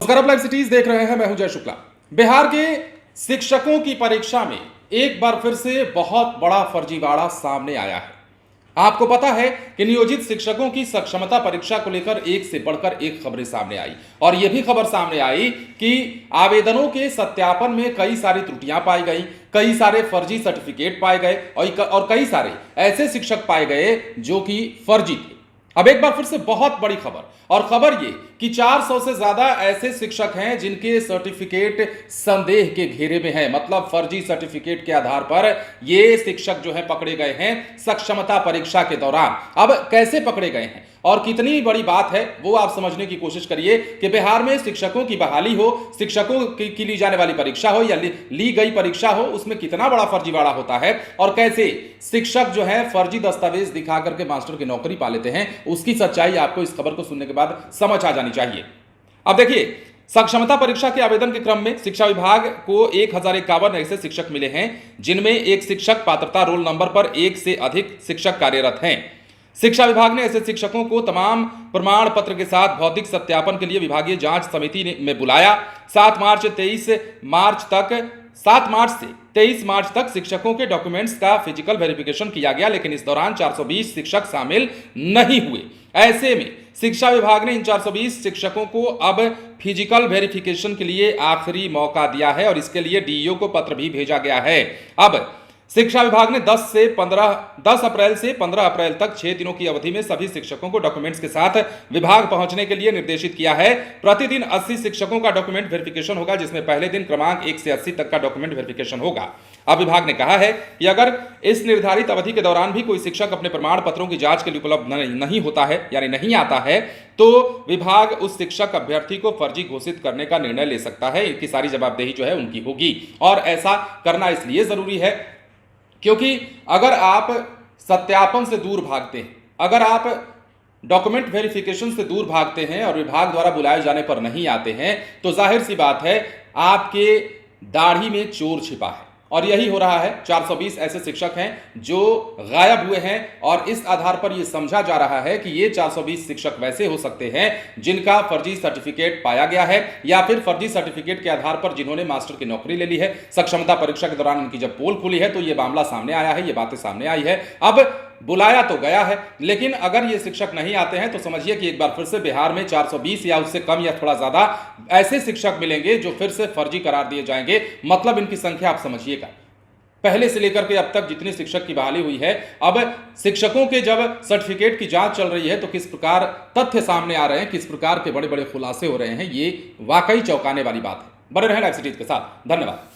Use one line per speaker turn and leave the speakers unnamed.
नमस्कार, आप live cities देख रहे हैं। मैं हूं जय शुक्ला। बिहार के शिक्षकों की परीक्षा में एक बार फिर से बहुत बड़ा फर्जीवाड़ा सामने आया है। आपको पता है कि नियोजित शिक्षकों की सक्षमता परीक्षा को लेकर एक से बढ़कर एक खबरें सामने आई और यह भी खबर सामने आई कि आवेदनों के सत्यापन में कई सारी त्रुटियां पाई गई, कई सारे फर्जी सर्टिफिकेट पाए गए और कई सारे ऐसे शिक्षक पाए गए जो कि फर्जी थे। अब एक बार फिर से बहुत बड़ी खबर, और खबर ये कि 400 से ज्यादा ऐसे शिक्षक हैं जिनके सर्टिफिकेट संदेह के घेरे में है। मतलब फर्जी सर्टिफिकेट के आधार पर ये शिक्षक जो है पकड़े गए हैं सक्षमता परीक्षा के दौरान। अब कैसे पकड़े गए हैं और कितनी बड़ी बात है वो आप समझने की कोशिश करिए कि बिहार में शिक्षकों की बहाली हो, शिक्षकों की ली जाने वाली परीक्षा हो या ली गई परीक्षा हो, उसमें कितना बड़ा फर्जीवाड़ा होता है और कैसे शिक्षक जो है फर्जी दस्तावेज दिखा करके मास्टर की नौकरी पा लेते हैं। उसकी सच्चाई आपको इस खबर को सुनने के बाद समझ आ जानी चाहिए। अब देखिए, सक्षमता परीक्षा के आवेदन के क्रम में शिक्षा विभाग को 1051 ऐसे शिक्षक मिले हैं जिनमें एक शिक्षक पात्रता रोल नंबर पर एक से अधिक शिक्षक कार्यरत हैं। शिक्षा विभाग ने ऐसे शिक्षकों को तमाम प्रमाण पत्र के साथ भौतिक सत्यापन के लिए विभागीय जांच समिति में बुलाया। 7 मार्च से 23 मार्च तक शिक्षकों के डॉक्यूमेंट्स का फिजिकल वेरिफिकेशन किया गया, लेकिन इस दौरान 420 शिक्षक शामिल नहीं हुए। ऐसे में शिक्षा विभाग ने इन 420 शिक्षकों को अब फिजिकल वेरिफिकेशन के लिए आखिरी मौका दिया है और इसके लिए डीईओ को पत्र भी भेजा गया है। अब शिक्षा विभाग ने 10 अप्रैल से 15 अप्रैल तक 6 दिनों की अवधि में सभी शिक्षकों को डॉक्यूमेंट्स के साथ विभाग पहुंचने के लिए निर्देशित किया है। प्रतिदिन 80 शिक्षकों का डॉक्यूमेंट वेरिफिकेशन होगा, जिसमें पहले दिन क्रमांक 1 से 80 तक का डॉक्यूमेंट वेरिफिकेशन होगा। अब विभाग ने कहा है कि अगर इस निर्धारित अवधि के दौरान भी कोई शिक्षक अपने प्रमाण पत्रों की जांच के लिए उपलब्ध नहीं होता है यानी नहीं आता है, तो विभाग उस शिक्षक अभ्यर्थी को फर्जी घोषित करने का निर्णय ले सकता है। इनकी सारी जवाबदेही जो है उनकी होगी और ऐसा करना इसलिए जरूरी है क्योंकि अगर आप सत्यापन से दूर भागते हैं, अगर आप डॉक्यूमेंट वेरिफिकेशन से दूर भागते हैं और विभाग द्वारा बुलाए जाने पर नहीं आते हैं, तो जाहिर सी बात है आपके दाढ़ी में चोर छिपा है। और यही हो रहा है। 420 ऐसे शिक्षक हैं जो गायब हुए हैं और इस आधार पर यह समझा जा रहा है कि ये 420 शिक्षक वैसे हो सकते हैं जिनका फर्जी सर्टिफिकेट पाया गया है या फिर फर्जी सर्टिफिकेट के आधार पर जिन्होंने मास्टर की नौकरी ले ली है। सक्षमता परीक्षा के दौरान इनकी जब पोल खुली है तो यह मामला सामने आया है, ये बातें सामने आई है। अब बुलाया तो गया है, लेकिन अगर ये शिक्षक नहीं आते हैं तो समझिए कि एक बार फिर से बिहार में 420 या उससे कम या थोड़ा ज्यादा ऐसे शिक्षक मिलेंगे जो फिर से फर्जी करार दिए जाएंगे। मतलब इनकी संख्या आप समझिएगा, पहले से लेकर के अब तक जितनी शिक्षक की बहाली हुई है, अब शिक्षकों के जब सर्टिफिकेट की जांच चल रही है तो किस प्रकार तथ्य सामने आ रहे हैं, किस प्रकार के बड़े बड़े खुलासे हो रहे हैं, ये वाकई चौंकाने वाली बात है। बने रहें लाइव सिटीज के साथ। धन्यवाद।